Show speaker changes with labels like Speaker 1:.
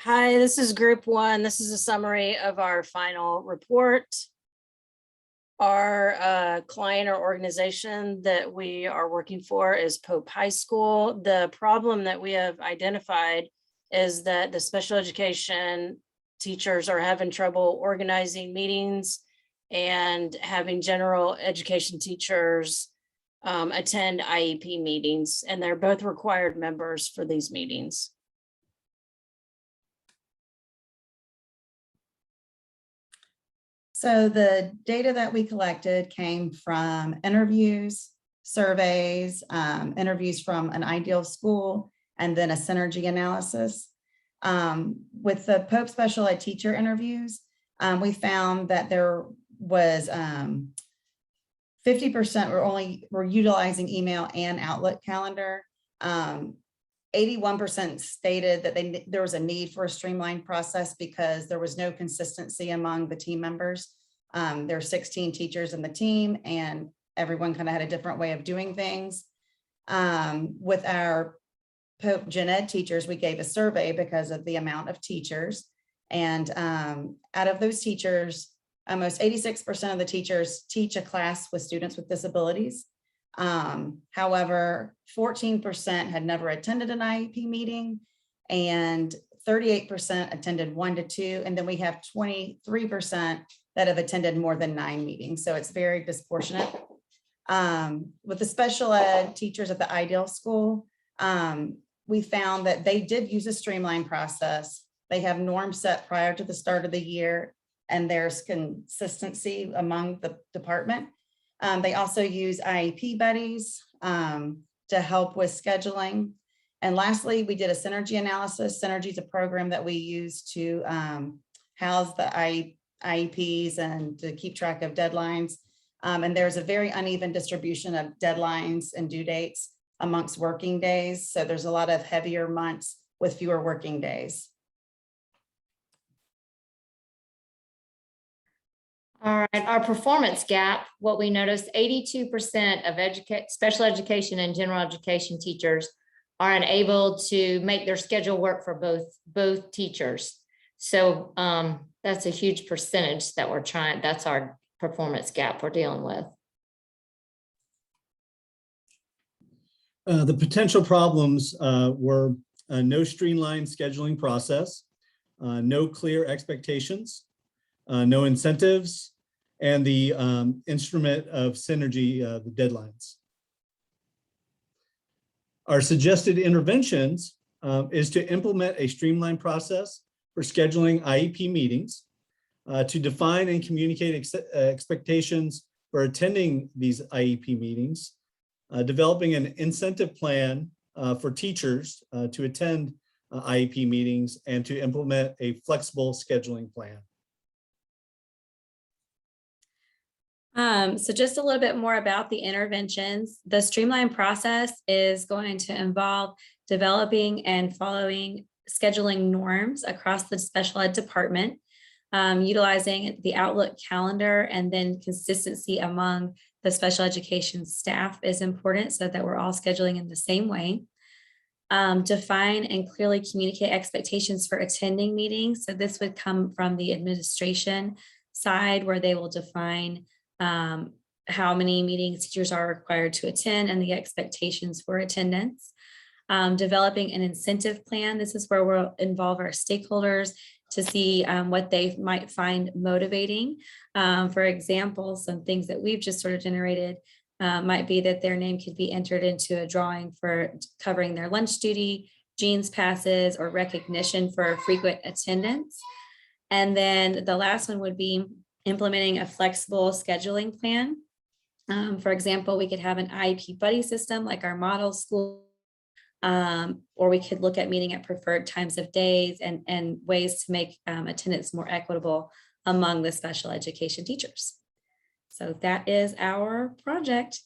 Speaker 1: Hi, this is group one. This is a summary of our final report. Our client or organization that we are working for is Pope High School. The problem that we have identified is that the special education teachers are having trouble organizing meetings and having general education teachers attend IEP meetings, and they're both required members for these meetings.
Speaker 2: So the data that we collected came from interviews, surveys, interviews from an ideal school, and then a synergy analysis. With the Pope special ed teacher interviews, we found that there was 50% were utilizing email and Outlook calendar. 81% stated that there was a need for a streamlined process because there was no consistency among the team members. There are 16 teachers in the team and everyone kind of had a different way of doing things. With our Pope Gen Ed teachers, we gave a survey because of the amount of teachers. And out of those teachers, almost 86% of the teachers teach a class with students with disabilities. However, 14% had never attended an IEP meeting and 38% attended 1 to 2. And then we have 23% that have attended more than 9 meetings. So it's very disproportionate. With the special ed teachers at the ideal school, we found that they did use a streamlined process. They have norms set prior to the start of the year, and there's consistency among the department. They also use IEP buddies to help with scheduling. And lastly, we did a synergy analysis. Synergy is a program that we use to house the IEPs and to keep track of deadlines. And there's a very uneven distribution of deadlines and due dates amongst working days. So there's a lot of heavier months with fewer working days.
Speaker 3: All right, our performance gap, what we noticed, 82% of special education and general education teachers are unable to make their schedule work for both teachers. So that's a huge percentage that we're trying, that's our performance gap we're dealing with.
Speaker 4: The potential problems were no streamlined scheduling process, no clear expectations, no incentives, and the instrument of synergy, the deadlines. Our suggested interventions is to implement a streamlined process for scheduling IEP meetings, to define and communicate expectations for attending these IEP meetings, developing an incentive plan for teachers to attend IEP meetings, and to implement a flexible scheduling plan.
Speaker 5: So just a little bit more about the interventions. The streamlined process is going to involve developing and following scheduling norms across the special ed department, utilizing the Outlook calendar, and then consistency among the special education staff is important so that we're all scheduling in the same way. Define and clearly communicate expectations for attending meetings. So this would come from the administration side, where they will define how many meetings teachers are required to attend and the expectations for attendance. Developing an incentive plan. This is where we'll involve our stakeholders to see what they might find motivating. For example, some things that we've just sort of generated might be that their name could be entered into a drawing for covering their lunch duty, jeans passes, or recognition for frequent attendance. And then the last one would be implementing a flexible scheduling plan. For example, we could have an IEP buddy system like our model school, or we could look at meeting at preferred times of days and ways to make attendance more equitable among the special education teachers. So that is our project.